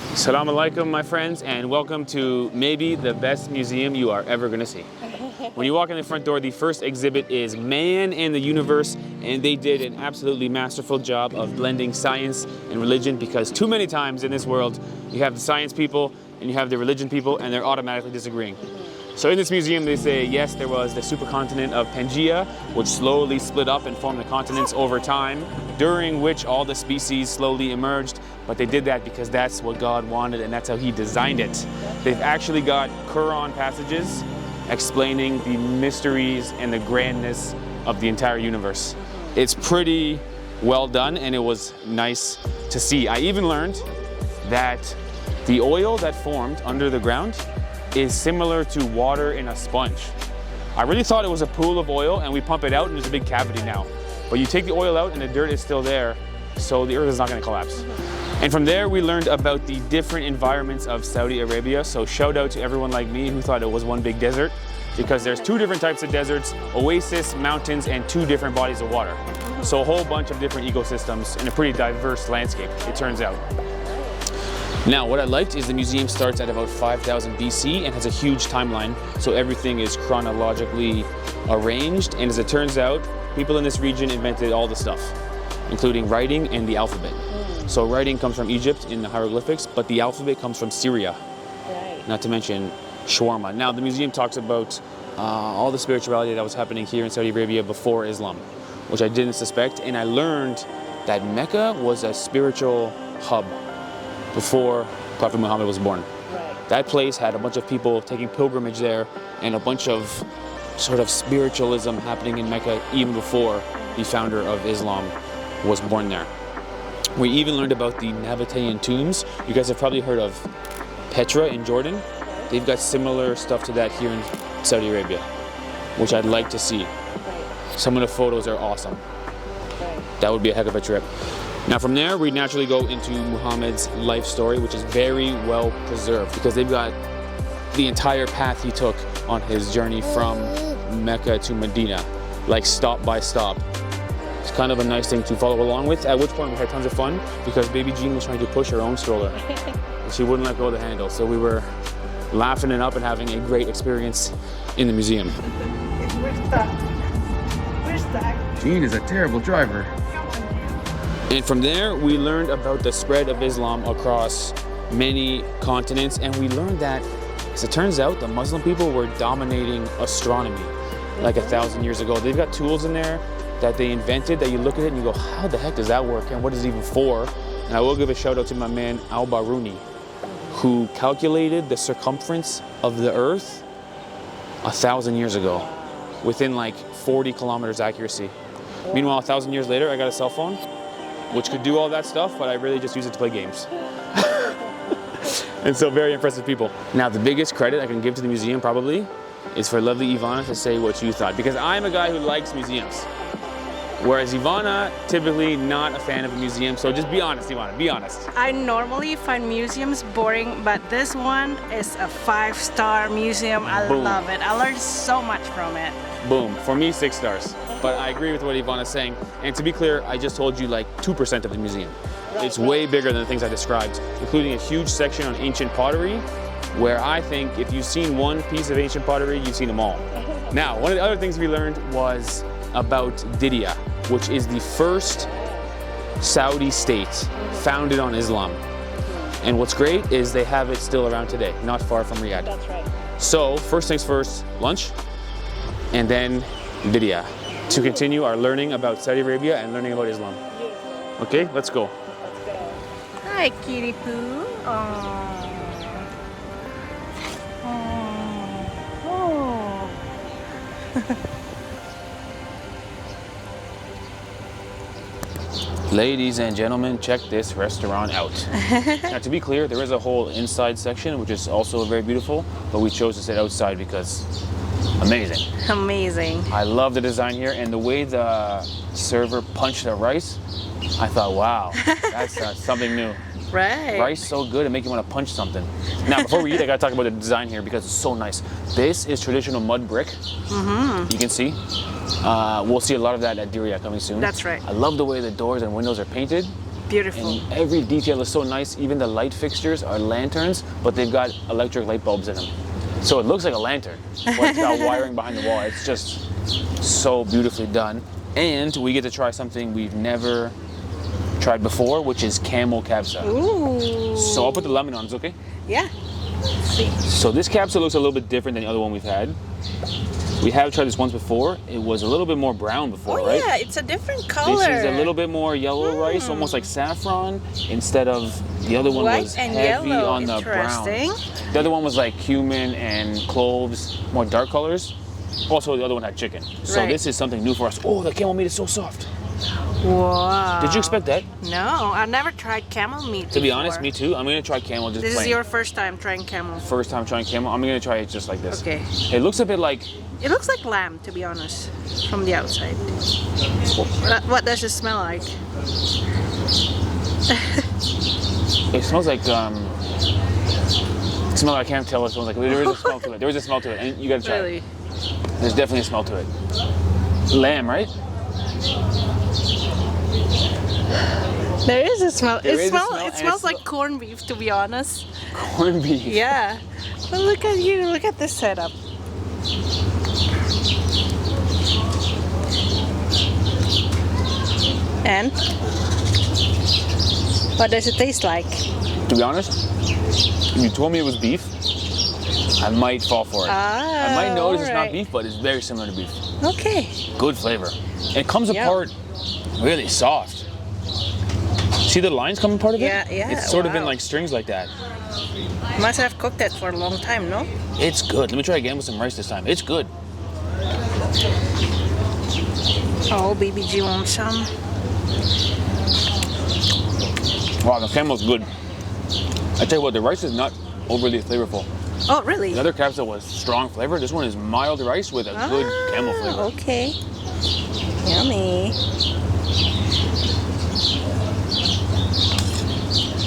Assalamu alaikum, my friends, and welcome to maybe the best museum you are ever going to see. When you walk in the front door, the first exhibit is Man and the Universe, and they did an absolutely masterful job of blending science and religion, because too many times in this world, you have the science people and you have the religion people, and they're automatically disagreeing. So in this museum, they say, yes, there was the supercontinent of Pangaea, which slowly split up and formed the continents over time, during which all the species slowly emerged. But they did that because that's what God wanted, and that's how He designed it. They've actually got Quran passages explaining the mysteries and the grandness of the entire universe. It's pretty well done, and it was nice to see. I even learned that the oil that formed under the ground is similar to water in a sponge. I really thought it was a pool of oil and we pump it out and there's a big cavity now. But you take the oil out and the dirt is still there, so the earth is not going to collapse. And from there we learned about the different environments of Saudi Arabia. So shout out to everyone like me who thought it was one big desert, because there's two different types of deserts, oasis, mountains, and two different bodies of water. So a whole bunch of different ecosystems in a pretty diverse landscape, it turns out. Now, what I liked is the museum starts at about 5000 BC and has a huge timeline, so everything is chronologically arranged. And as it turns out, people in this region invented all the stuff, including writing and the alphabet. So writing comes from Egypt in the hieroglyphics, but the alphabet comes from Syria, not to mention shawarma. Now, the museum talks about all the spirituality that was happening here in Saudi Arabia before Islam, which I didn't suspect, and I learned that Mecca was a spiritual hub before Prophet Muhammad was born. That place had a bunch of people taking pilgrimage there, and a bunch of sort of spiritualism happening in Mecca even before the founder of Islam was born there. We even learned about the Nabataean tombs. You guys have probably heard of Petra in Jordan. They've got similar stuff to that here in Saudi Arabia, which I'd like to see. Some of the photos are awesome. That would be a heck of a trip. Now from there, we naturally go into Muhammad's life story, which is very well preserved because they've got the entire path he took on his journey from Mecca to Medina, like stop by stop. It's kind of a nice thing to follow along with, at which point we had tons of fun because baby Jean was trying to push her own stroller and she wouldn't let go of the handle. So we were laughing it up and having a great experience in the museum. We're stuck. Jean is a terrible driver. And from there, we learned about the spread of Islam across many continents, and we learned that, as it turns out, the Muslim people were dominating astronomy like 1,000 years ago. They've got tools in there that they invented that you look at it and you go, how the heck does that work and what is it even for? And I will give a shout out to my man Al-Baruni, who calculated the circumference of the Earth 1,000 years ago within like 40 kilometers accuracy. Meanwhile, 1,000 years later, I got a cell phone which could do all that stuff, but I really just use it to play games. And so very impressive people. Now, the biggest credit I can give to the museum probably is for lovely Ivana to say what you thought, because I'm a guy who likes museums. Whereas Ivana, typically not a fan of a museum, so just be honest, Ivana, be honest. I normally find museums boring, but this one is a 5-star museum. I love it. I learned so much from it. Boom. For me, 6 stars. But I agree with what Ivana's saying. And to be clear, I just told you like 2% of the museum. It's way bigger than the things I described, including a huge section on ancient pottery, where I think if you've seen one piece of ancient pottery, you've seen them all. Now, one of the other things we learned was about Diriyah, which is the first Saudi state founded on Islam. And what's great is they have it still around today, not far from Riyadh. That's right. So, first things first, lunch, and then Diriyah, to continue our learning about Saudi Arabia and learning about Islam. Okay, let's go. Let's go. Hi, kitty poo. Ladies and gentlemen, check this restaurant out. Now, to be clear, there is a whole inside section, which is also very beautiful, but we chose to sit outside because amazing. Amazing. I love the design here, and the way the server punched the rice, I thought, wow, that's something new. Right. Rice so good, it makes you want to punch something. Now, before we eat, I gotta talk about the design here because it's so nice. This is traditional mud brick. You can see. We'll see a lot of that at Diriyah coming soon. That's right. I love the way the doors and windows are painted. Beautiful. And every detail is so nice. Even the light fixtures are lanterns, but they've got electric light bulbs in them. So it looks like a lantern, but it's got wiring behind the wall. It's just so beautifully done. And we get to try something we've never tried before, which is camel kabsa. Ooh. So I'll put the lemon on, it's okay? Yeah. Let's see. So this kabsa looks a little bit different than the other one we've had. We have tried this once before. It was a little bit more brown before, right? Yeah, it's a different color. This is a little bit more yellow rice, almost like saffron, instead of the other one White was and heavy yellow. on the brown. Interesting. The other one was like cumin and cloves, more dark colors. Also, the other one had chicken. So Right. this is something new for us. Oh, the camel meat is so soft. Wow. Did you expect that? No, I've never tried camel meat To be before. honest, me too. I'm gonna try camel just This plain. is your first time trying camel. First time trying camel. I'm gonna try it just like this. Okay. It looks a bit like, It looks like lamb, to be honest, from the outside. What does it smell like? it smells like, I can't tell what it smells like. There is a smell to it. There is a smell to it, and you gotta try Really? it. There's definitely a smell to it. Lamb, right? There is a smell. There It is a smells. smell, It and smells it's- like corned beef, to be honest. Corned beef. Yeah. But look at you. Look at this setup. And what does it taste like? To be honest, if you told me it was beef, I might fall for it. I might notice it's not alright. beef, but it's very similar to beef. Okay. Good flavor. And it comes Yum. apart really soft. See the lines coming apart of it? Yeah, yeah, It's sort of in wow. like strings like that. Must have cooked that for a long time, no? It's good. Let me try again with some rice this time. It's good. Oh, baby G wants some. Wow, the camel's good. I tell you what, the rice is not overly flavorful. Oh, really? The other kabsa was strong flavor. This one is mild rice with a good camel flavor. Okay. Yummy.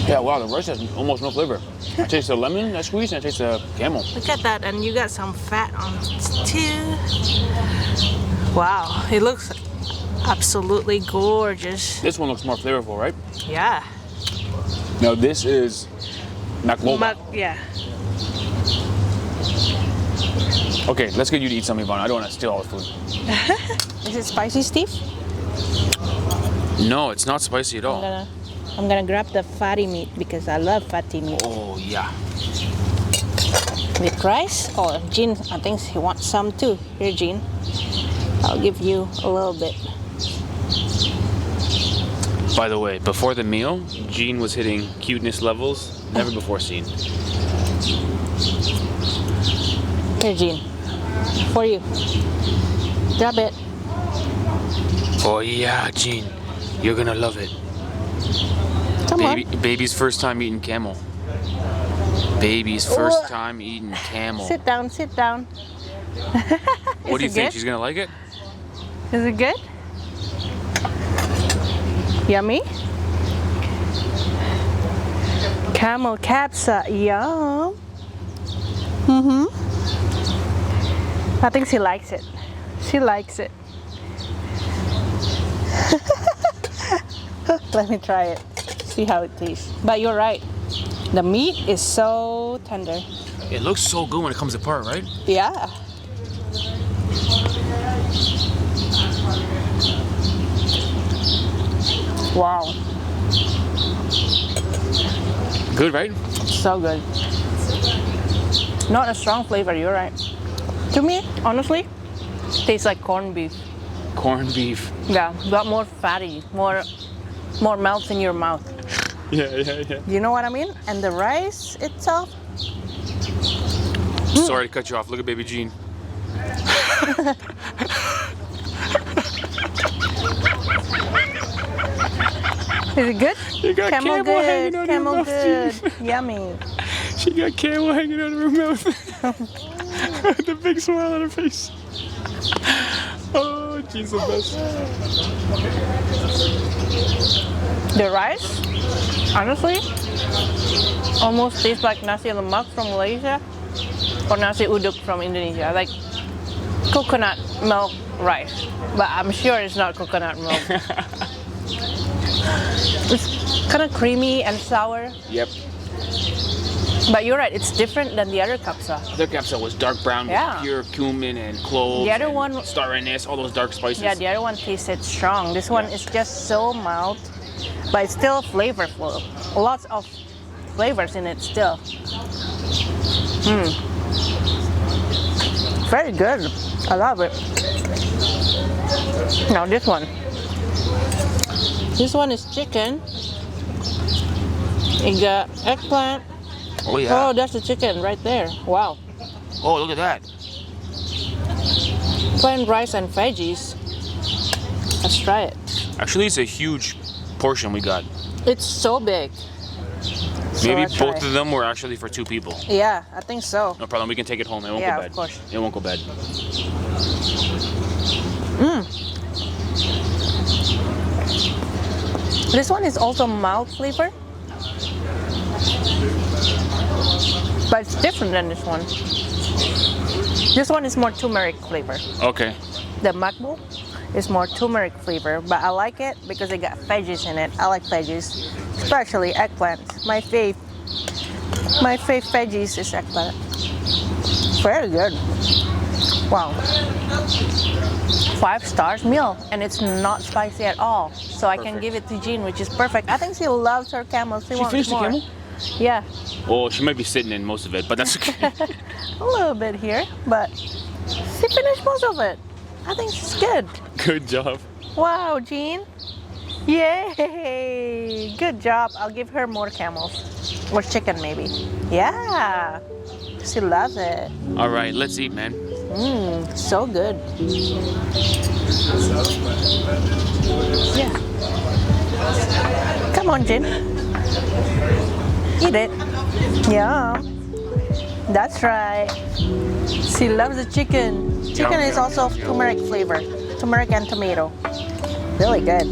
Yeah, wow, the rice has almost no flavor. I taste the lemon I squeezed and I taste the camel. Look at that, and you got some fat on it too. Wow, it looks absolutely gorgeous. This one looks more flavorful, right? Yeah. Now this is maqluba. Yeah. Okay, let's get you to eat some, Yvonne. I don't want to steal all the food. Is it spicy, Steve? No, it's not spicy at all. I'm gonna grab the fatty meat because I love fatty meat. Oh, yeah. With rice? Oh, Jean, I think he wants some too. Here, Jean. I'll give you a little bit. By the way, before the meal, Jean was hitting cuteness levels never before seen. Here, Jean. For you. Grab it. Oh, yeah, Jean. You're gonna love it. Come Baby's first time eating camel. Baby's first time eating camel. on. Sit down, sit down. What do you Is it think? good? She's gonna like it? Is it good? Yummy? Camel kabsa, yum. I think she likes it. She likes it. Let me try it. See how it tastes. But you're right. The meat is so tender. It looks so good when it comes apart, right? Yeah. Wow. Good, right? So good. Not a strong flavor, you're right. To me, honestly, tastes like corned beef. Corned beef. Yeah, but more fatty, more melts in your mouth. Yeah. You know what I mean? And the rice itself, Sorry to cut you off. Look at baby Jean. is it good? You got camel good, hanging out of her camel mouth, good, Jean. yummy. She got camel hanging out of her mouth. The big smile on her face. Oh, Jean's the best. The rice, honestly, almost tastes like nasi lemak from Malaysia or nasi uduk from Indonesia, like coconut milk rice. But I'm sure it's not coconut milk. Kind of creamy and sour. Yep. But you're right, it's different than the other kabsa. The capsa was dark brown with pure cumin and cloves. The other one, star anise, all those dark spices. yeah, the other one tasted strong. This one is just so mild, but it's still flavorful. Lots of flavors in it still. Very good. I love it. Now this one. This one is chicken. You got eggplant. Oh yeah. Oh, that's the chicken right there. Wow. Oh, look at that. Plain rice and veggies. Let's try it. Actually, it's a huge portion we got. It's so big. So Maybe let's try. both of them were actually for 2 people. Yeah, I think so. No problem. We can take it home. It won't Yeah, go bad. of course. It won't go bad. This one is also mild flavor, but it's different than this one. This one is more turmeric flavor. Okay. The maqluba is more turmeric flavor, but I like it because it got veggies in it. I like veggies, especially eggplant. My fave veggies is eggplant. Very good. Wow. 5 stars meal, and it's not spicy at all. So I can give it to Jean, which is perfect. I think she loves her camel. She wants finished the more. camel? Yeah. Well, she might be sitting in most of it, but that's okay. A little bit here, but she finished most of it. I think she's good. Good job. Wow, Jean. Yay! Good job. I'll give her more camels. Or chicken, maybe. Yeah. She loves it. All right, let's eat, man. So good. Yeah. Come on, Jean. Eat it. Yeah. That's right. She loves the chicken. Chicken is also turmeric flavor. Turmeric and tomato. Really good.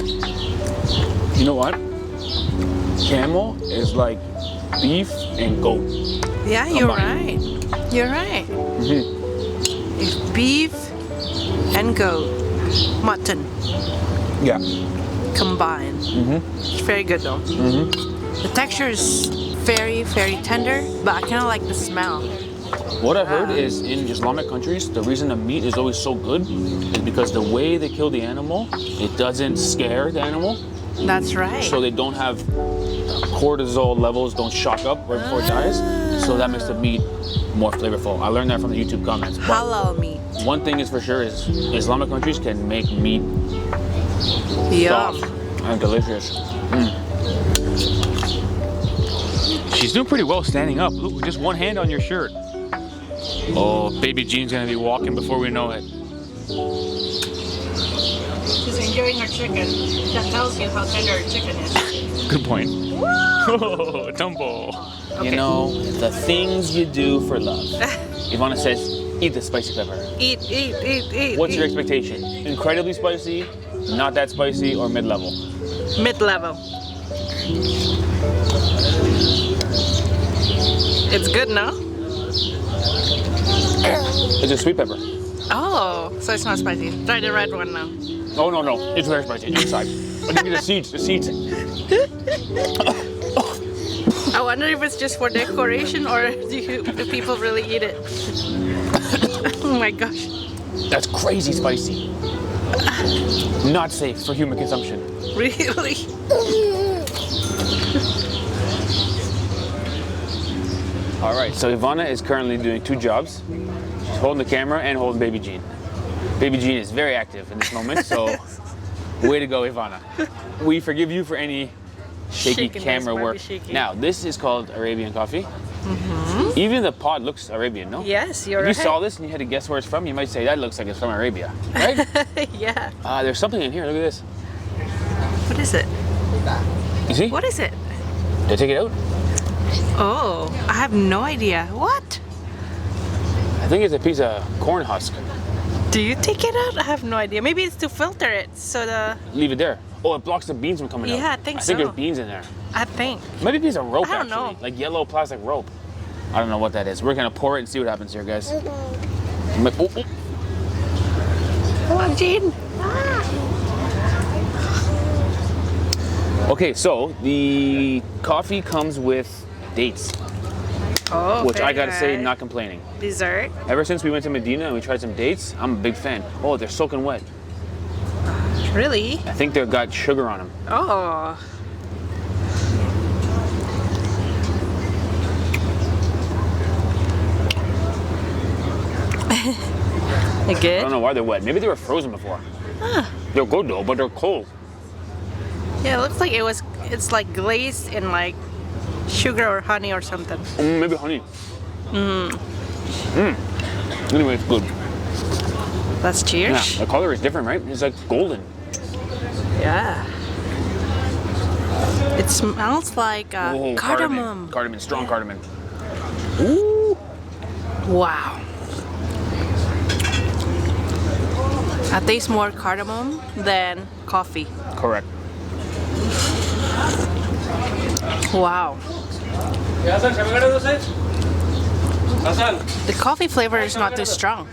You know what? Camel is like beef and goat. Yeah, you're right. You're right. It's beef and goat, mutton Yeah. combined. It's very good though. The texture is very, very tender, but I kind of like the smell. What I've heard is in Islamic countries, the reason the meat is always so good is because the way they kill the animal, it doesn't scare the animal. That's right. So they don't have cortisol levels, don't shock up right before it dies. So that makes the meat more flavorful. I learned that from the YouTube comments. But Halal meat. one thing is for sure is Islamic countries can make meat Yum. soft and delicious. She's doing pretty well standing up. Look, with just one hand on your shirt. Oh, baby Jean's gonna be walking before we know it. She's enjoying her chicken. That tells you how tender her chicken is. Good point. Oh, tumble. You know, the things you do for love. Ivana says, eat the spicy pepper. Eat. What's your expectation? Incredibly spicy, not that spicy, or mid-level? Mid-level. It's good, no? It's a sweet pepper. Oh, so it's not spicy. Try the red one now. Oh, no. It's very spicy. Inside. But give me the seeds. I wonder if it's just for decoration or do people really eat it? Oh my gosh. That's crazy spicy. Not safe for human consumption. Really? All right, so Ivana is currently doing 2 jobs. She's holding the camera and holding baby Jean. Baby Jean is very active in this moment, so way to go, Ivana. We forgive you for any shaky Shakiness, camera might be work. shaky. Now, this is called Arabian coffee. Even the pod looks Arabian, no? Yes, you're If right. you saw this and you had to guess where it's from, you might say that looks like it's from Arabia, right? Yeah. There's something in here. Look at this. What is it? You see? What is it? Did I take it out? Oh, I have no idea. What? I think it's a piece of corn husk. Do you take it out? I have no idea. Maybe it's to filter it so the... Leave it there. Oh, it blocks the beans from coming out. Yeah, I think I think so. there's beans in there. I think. Maybe a piece of rope, I don't actually. know. Like yellow plastic rope. I don't know what that is. We're gonna pour it and see what happens here, guys. I'm like, oh. Come on, Jean. Okay, so the coffee comes with dates, Oh, which I very gotta say, nice. not complaining. Dessert. Ever since we went to Medina and we tried some dates, I'm a big fan. Oh, they're soaking wet. Really? I think they've got sugar on them. Oh. You I good? don't know why they're wet. Maybe they were frozen before. They're good though, but they're cold. Yeah, it looks like it's like glazed in like sugar or honey or something. Maybe honey. Anyway, it's good. Let's cheers. Yeah, the color is different, right? It's like golden. Yeah. It smells like Oh, cardamom. Cardamom, strong cardamom. Ooh. Wow. I taste more cardamom than coffee. Correct. Wow. The coffee flavor is not too strong.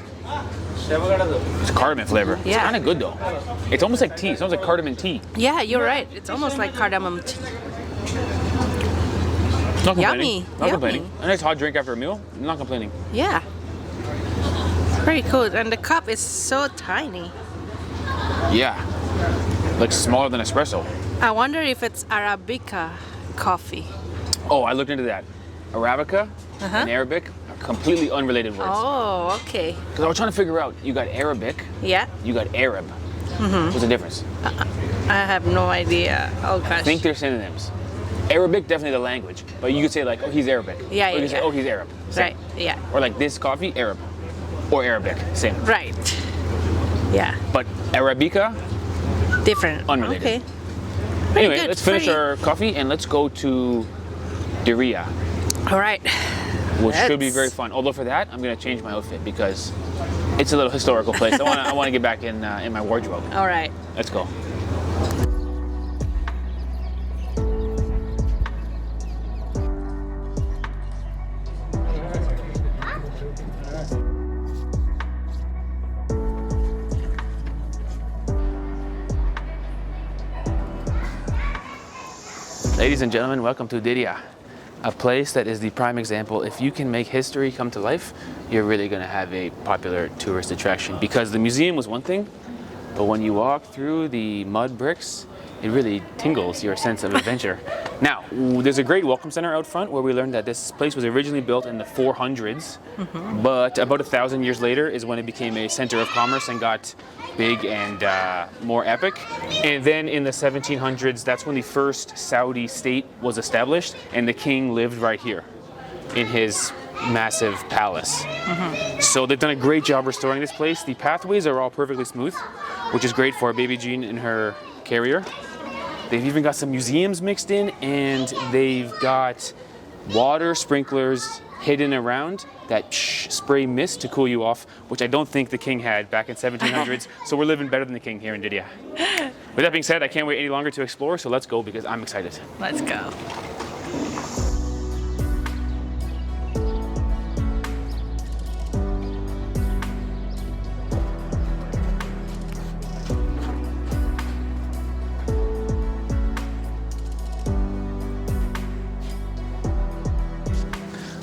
It's cardamom flavor. It's Yeah. kind of good though. It's almost like tea. It sounds like cardamom tea. Yeah, you're right. It's almost like cardamom tea. Not complaining. Yummy, Not yummy. complaining. A nice hot drink after a meal. Not complaining. Yeah. Pretty cool. And the cup is so tiny. Yeah. Like smaller than espresso. I wonder if it's Arabica coffee. Oh, I looked into that. Arabica and Arabic are completely unrelated words. Oh, okay. Because I was trying to figure out, you got Arabic, Yeah, you got Arab. What's the difference? I have no idea. Oh gosh. I think they're synonyms. Arabic, definitely the language. But you could say like, oh, he's Arabic. Yeah, Or you yeah, could say, yeah. oh, he's Arab. Same. Right. Yeah. Or like this coffee, Arab. Or Arabic, same. Right. Yeah. But Arabica, Different. Unrelated. Okay. anyway, good, let's finish pretty- our coffee and let's go to Diriyah, All right. which should be Let's- very fun. Although for that, I'm gonna change my outfit because it's a little historical place. I wanna get back in my wardrobe. All right. Let's go. Ladies and gentlemen, welcome to Diriyah, a place that is the prime example. If you can make history come to life, you're really gonna have a popular tourist attraction, because the museum was one thing, but when you walk through the mud bricks, it really tingles your sense of adventure. Now, there's a great welcome center out front where we learned that this place was originally built in the 400s, but about 1,000 years later is when it became a center of commerce and got big and more epic. And then in the 1700s, that's when the first Saudi state was established, and the king lived right here in his massive palace. So they've done a great job restoring this place. The pathways are all perfectly smooth, which is great for baby Jean in her carrier. They've even got some museums mixed in, and they've got water sprinklers hidden around that spray mist to cool you off, which I don't think the king had back in 1700s. So we're living better than the king here in Diriyah. With that being said, I can't wait any longer to explore, so let's go because I'm excited. Let's go.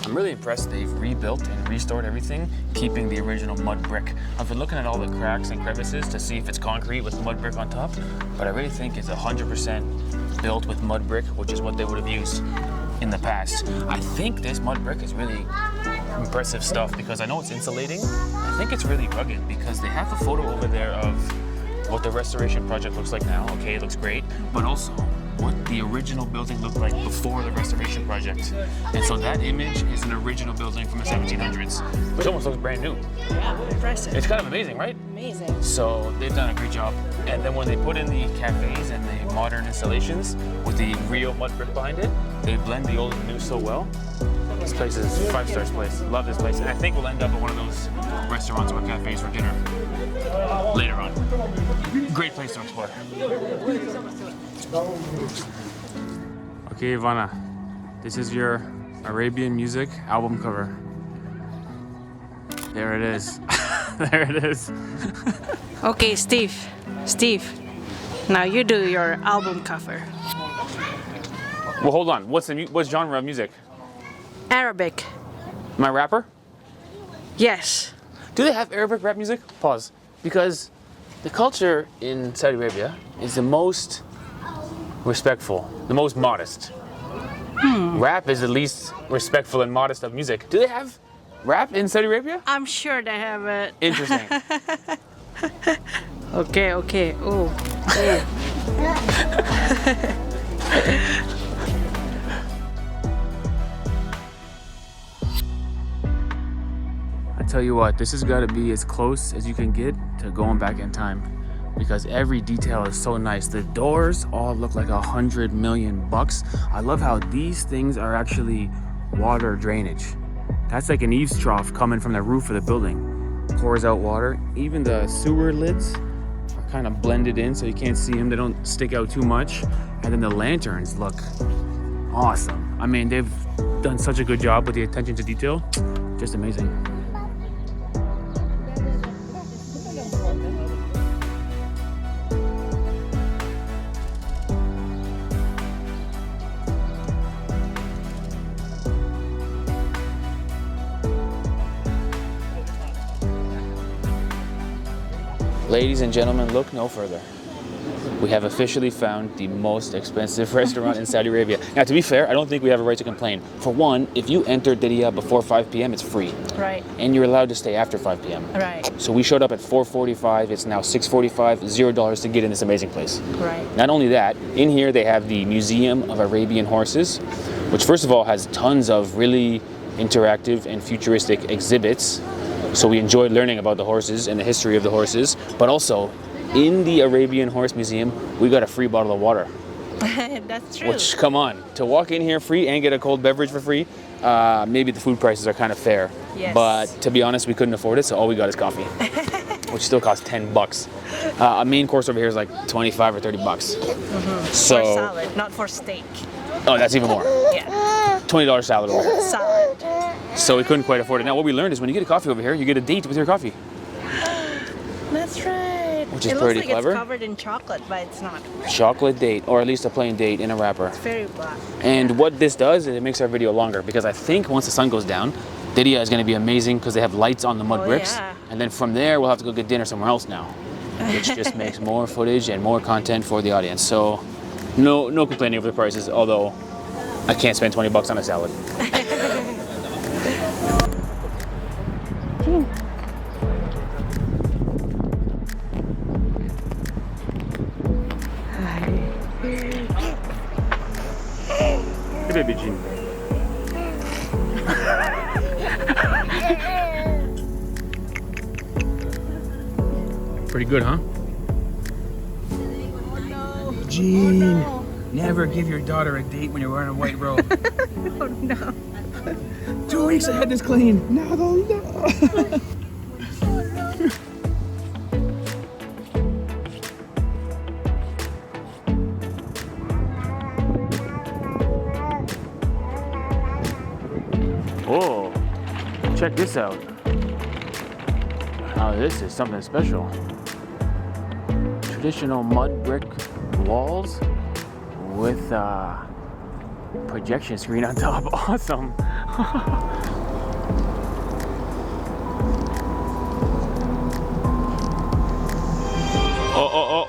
I'm really impressed they've rebuilt and restored everything, keeping the original mud brick. I've been looking at all the cracks and crevices to see if it's concrete with mud brick on top, but I really think it's 100% built with mud brick, which is what they would have used in the past. I think this mud brick is really impressive stuff because I know it's insulating. I think it's really rugged because they have a photo over there of what the restoration project looks like now. Okay, it looks great, but also what the original building looked like before the restoration project. And so that image is an original building from the 1700s, which almost looks brand new. Yeah, impressive. It's kind of amazing, right? Amazing. So they've done a great job. And then when they put in the cafes and the modern installations with the real mud brick behind it, they blend the old and new so well. This place is a 5-star place. Love this place. And I think we'll end up at one of those restaurants or cafes for dinner later on. Great place to explore. Okay, Ivana, this is your Arabian music album cover. There it is. There it is. Okay, Steve. Now you do your album cover. Well, hold on. What's genre of music? Arabic. Am I a rapper? Yes. Do they have Arabic rap music? Pause. Because the culture in Saudi Arabia is the most respectful, the most modest. Rap is the least respectful and modest of music. Do they have rap in Saudi Arabia? I'm sure they have it. Interesting. Okay. Oh. I tell you what, this has got to be as close as you can get to going back in time, because every detail is so nice. The doors all look like $100 million bucks. I love how these things are actually water drainage. That's like an eaves trough coming from the roof of the building. Pours out water. Even the sewer lids are kind of blended in so you can't see them. They don't stick out too much. And then the lanterns look awesome. I mean, they've done such a good job with the attention to detail. Just amazing. Ladies and gentlemen, look no further. We have officially found the most expensive restaurant in Saudi Arabia. Now, to be fair, I don't think we have a right to complain. For one, if you enter Diriyah before 5 p.m., it's free. Right. And you're allowed to stay after 5 p.m. Right. So we showed up at 4:45. It's now 6:45. $0 to get in this amazing place. Right. Not only that, in here they have the Museum of Arabian Horses, which first of all has tons of really interactive and futuristic exhibits. So we enjoyed learning about the horses and the history of the horses, but also in the Arabian Horse Museum, we got a free bottle of water. That's true. Which, come on, to walk in here free and get a cold beverage for free, maybe the food prices are kind of fair. Yes. But to be honest, we couldn't afford it, so all we got is coffee, which still costs 10 bucks. A main course over here is like 25 or 30 bucks. So, for salad, not for steak. oh, that's even more. Yeah. $20 salad over here. Salad. So we couldn't quite afford it. Now, what we learned is when you get a coffee over here, you get a date with your coffee. That's right. Which is it pretty looks like clever. It's covered in chocolate, but it's not. Chocolate date, or at least a plain date in a wrapper. It's very black. And what this does is it makes our video longer, because I think once the sun goes down, Diriyah is going to be amazing because they have lights on the mud bricks. Yeah. And then from there, we'll have to go get dinner somewhere else now, which just makes more footage and more content for the audience. So no complaining over the prices, although I can't spend 20 bucks on a salad. Hey, baby Jean. Pretty good, huh? Jean, never give your daughter a date when you're wearing a white robe. Oh no. 2 weeks ahead is clean. No, no. Oh, check this out. Now this is something special. Traditional mud brick walls with a projection screen on top. Awesome. Oh.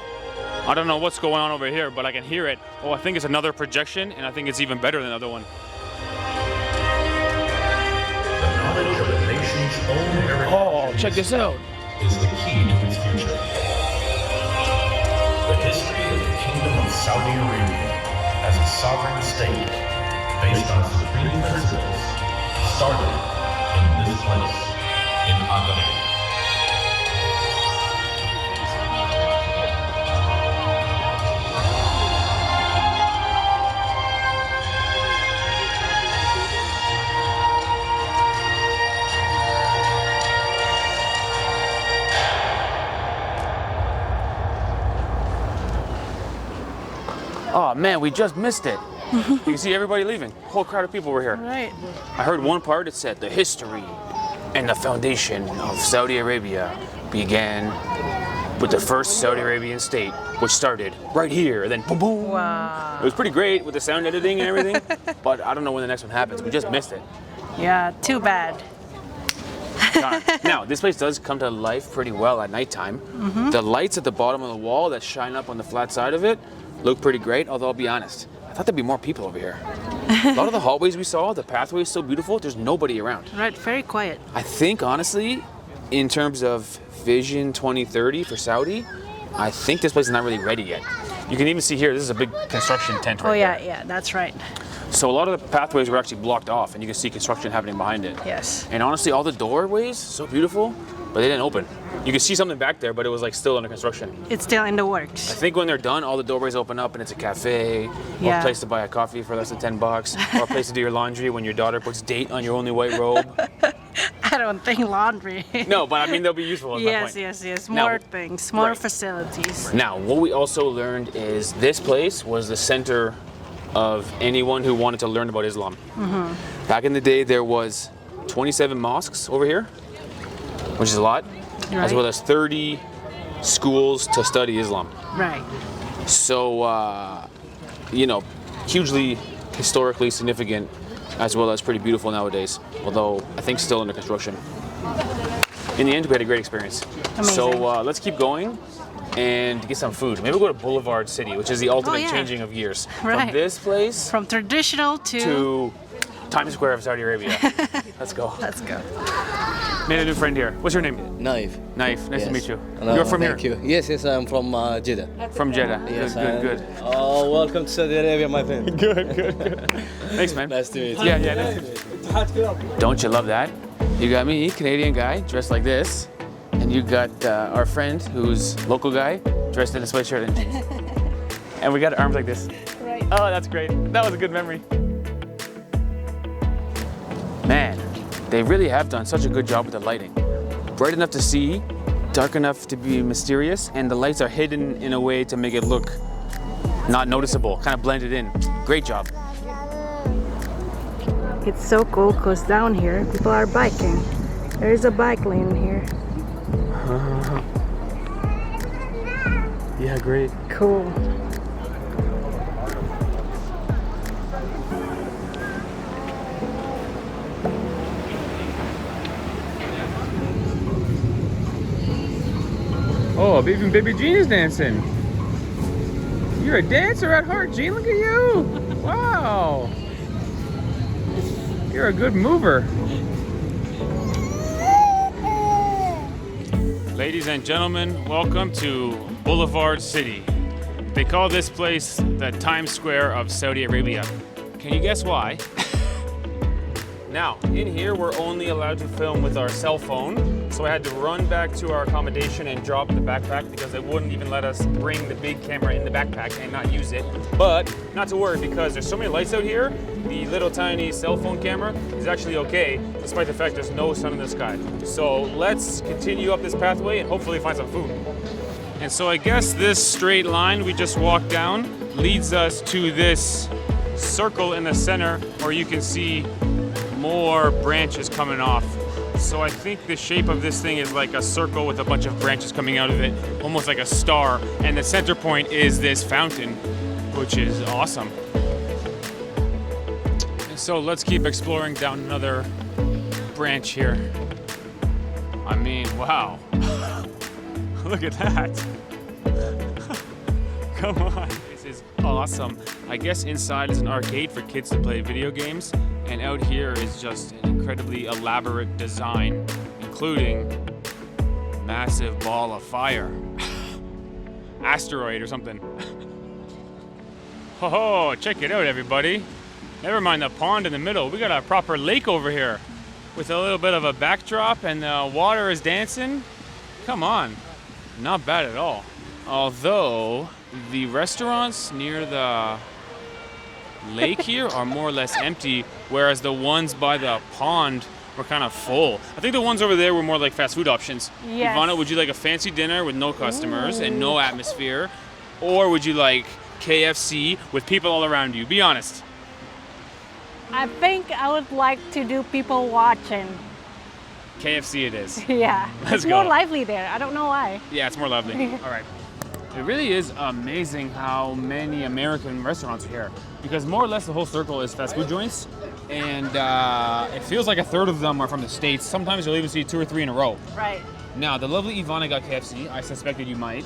I don't know what's going on over here, but I can hear it. Oh, I think it's another projection, and I think it's even better than the other one. Of the nation's own heritage Oh, check this out. is the key to its future. The history of the Kingdom of Saudi Arabia as a sovereign state based on supreme principles started in this place, in Abu. Oh man, we just missed it. You can see everybody leaving. Whole crowd of people were here. Right. I heard one part that said the history and the foundation of Saudi Arabia began with the first Saudi Arabian state, which started right here, and then boom, boom. Wow. It was pretty great with the sound editing and everything, but I don't know when the next one happens. We just missed it. Yeah, too bad. Darn. Now, this place does come to life pretty well at nighttime. The lights at the bottom of the wall that shine up on the flat side of it look pretty great, although I'll be honest, I thought there'd be more people over here. A lot of the hallways we saw, the pathway is so beautiful, there's nobody around. Right, very quiet. I think, honestly, in terms of Vision 2030 for Saudi, I think this place is not really ready yet. You can even see here, this is a big construction tent right there. Yeah, that's right. So a lot of the pathways were actually blocked off, and you can see construction happening behind it. Yes. And honestly, all the doorways, so beautiful, but they didn't open. You can see something back there, but it was like still under construction. It's still in the I works. think when they're done, all the doorways open up and it's a cafe, or Yeah. a place to buy a coffee for less than $10, or a place to do your laundry when your daughter puts date on your only white robe. I don't think laundry. No, but I mean, they'll be useful. Is my point. Yes. Now- More things, more Right. facilities. Now, what we also learned is this place was the center of anyone who wanted to learn about Islam. Back in the day, there was 27 mosques over here, which is a lot, as Right. well as 30 schools to study Islam. Right. So, you know, hugely historically significant, as well as pretty beautiful nowadays, although I think still under construction. In the end, we had a great experience. Amazing. So let's keep going and get some food. Maybe we'll go to Boulevard City, which is the ultimate yeah. changing of gears. Right. From this place From traditional to Times Square of Saudi Arabia. Let's go. Let's go. Made a new friend here. What's your name? Naif. Naif. Nice to Yes. meet you. No, You're from thank here? you. Yes, I'm from Jeddah. From Jeddah. Yes, Good. Oh, welcome to Saudi Arabia, my friend. Good. Thanks, man. Nice to meet you. Yeah, nice to meet you. Don't you love that? You got me, Canadian guy, dressed like this, and you got our friend, who's local guy, dressed in a sweatshirt and jeans. And we got arms like this. Right. Oh, that's great. That was a good memory. Man, they really have done such a good job with the lighting. Bright enough to see, dark enough to be mysterious, and the lights are hidden in a way to make it look not noticeable, kind of blended in. Great job. It's so cool because down here people are biking. There is a bike lane here. Yeah, great. Cool. Oh, baby Jean is dancing. You're a dancer at heart, Jean. Look at you. Wow. You're a good mover. Ladies and gentlemen, welcome to Boulevard City. They call this place the Times Square of Saudi Arabia. Can you guess why? Now, in here, we're only allowed to film with our cell phone, so I had to run back to our accommodation and drop the backpack because they wouldn't even let us bring the big camera in the backpack and not use it. But not to worry, because there's so many lights out here, the little tiny cell phone camera is actually okay, despite the fact there's no sun in the sky. So let's continue up this pathway and hopefully find some food. And so I guess this straight line we just walked down leads us to this circle in the center where you can see more branches coming off. So I think the shape of this thing is like a circle with a bunch of branches coming out of it, almost like a star. And the center point is this fountain, which is awesome. And so let's keep exploring down another branch here. I mean, wow. Look at that. Come on. This is awesome. I guess inside is an arcade for kids to play video games. And out here is just an incredibly elaborate design, including a massive ball of fire. Asteroid or something. Ho, check it out, everybody. Never mind the pond in the middle. We got a proper lake over here with a little bit of a backdrop and the water is dancing. Come on, not bad at all. Although the restaurants near the lake here are more or less empty, whereas the ones by the pond were kind of full. I think the ones over there were more like fast food options. Yes. Ivana, would you like a fancy dinner with no customers and no atmosphere? Or would you like KFC with people all around you? Be honest. I think I would like to do people watching. KFC it is. Yeah. Let's it's more go. lively there. I don't know why. Yeah, it's more lovely. All right. It really is amazing how many American restaurants are here, because more or less the whole circle is fast food joints, and it feels like a third of them are from the States. Sometimes you'll even see 2 or 3 in a row. Right. Now, the lovely Ivana got KFC. I suspected you might.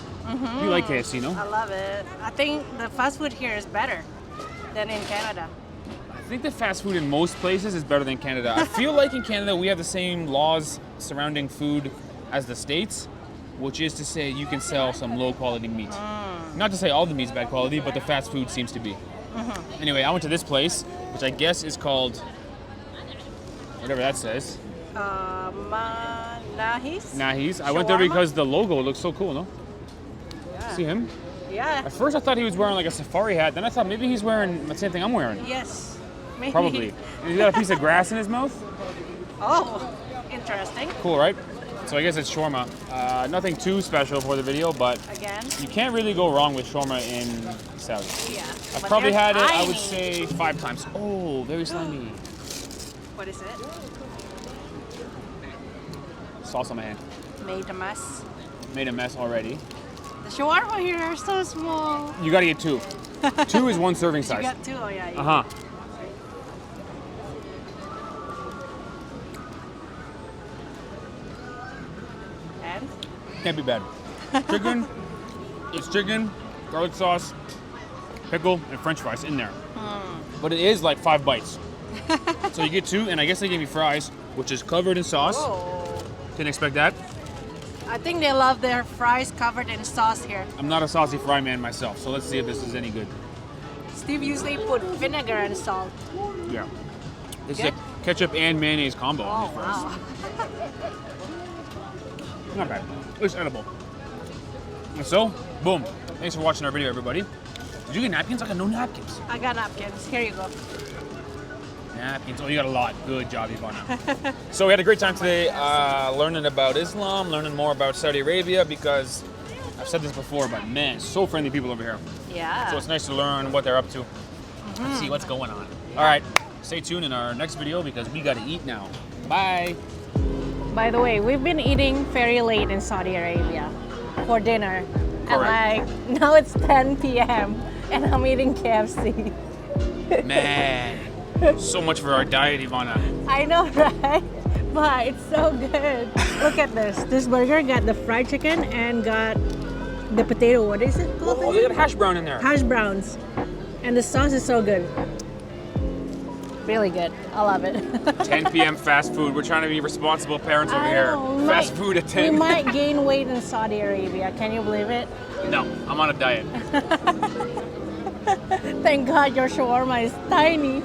You like KFC, no? I love it. I think the fast food here is better than in Canada. I think the fast food in most places is better than Canada. I feel like in Canada we have the same laws surrounding food as the States, which is to say you can sell some low quality meat. Not to say all the meat's bad quality, but the fast food seems to be. Anyway, I went to this place, which I guess is called, whatever that says. Nahd's. I went there because the logo looks so cool, no? Yeah. See him? Yeah. At first I thought he was wearing like a safari hat, then I thought maybe he's wearing the same thing I'm wearing. Yes. Maybe. Probably. And he's got a piece of grass in his mouth. Oh, interesting. Cool, right? So I guess it's shawarma. Nothing too special for the video, but Again. you can't really go wrong with shawarma in Saudi. Yeah. I've But probably they're had it, I would tiny. say 5 times. Oh, very slimy. What is it? Sauce on my hand. Made a mess. Made a mess already. The shawarma here are so small. You gotta get 2. 2 is 1 serving You size. got 2? Oh yeah. Uh-huh. And? Can't be bad. Chicken, it's chicken, garlic sauce, pickle, and french fries in there. But it is like 5 bites. So you get 2, and I guess they gave me fries, which is covered in sauce. Oh. Didn't expect that. I think they love their fries covered in sauce here. I'm not a saucy fry man myself, so let's see if this is any good. Steve usually put vinegar and salt. Yeah. This Good? is a ketchup and mayonnaise combo. on Oh these fries. wow. Not bad. It's edible. And so, boom. Thanks for watching our video, everybody. Did you get napkins? I got no napkins. I got napkins. Here you go. Napkins. Oh, you got a lot. Good job, Ivana. So we had a great time today learning about Islam, learning more about Saudi Arabia, because I've said this before, but man, so friendly people over here. Yeah. So it's nice to learn what they're up to and see what's going on. All right, stay tuned in our next video because we got to eat now. Bye. By the way, we've been eating very late in Saudi Arabia for dinner. And like, now it's 10 p.m. and I'm eating KFC. Man, so much for our diet, Ivana. I know, right? But it's so good. Look at this. This burger got the fried chicken and got the potato. What is it called? Oh, they got hash brown in there. Hash browns. And the sauce is so good. Really good. I love it. 10 p.m. fast food. We're trying to be responsible parents over I here. know, we Fast might- food at We 10. might gain weight in Saudi Arabia. Can you believe it? No, I'm on a diet. Thank God your shawarma is tiny.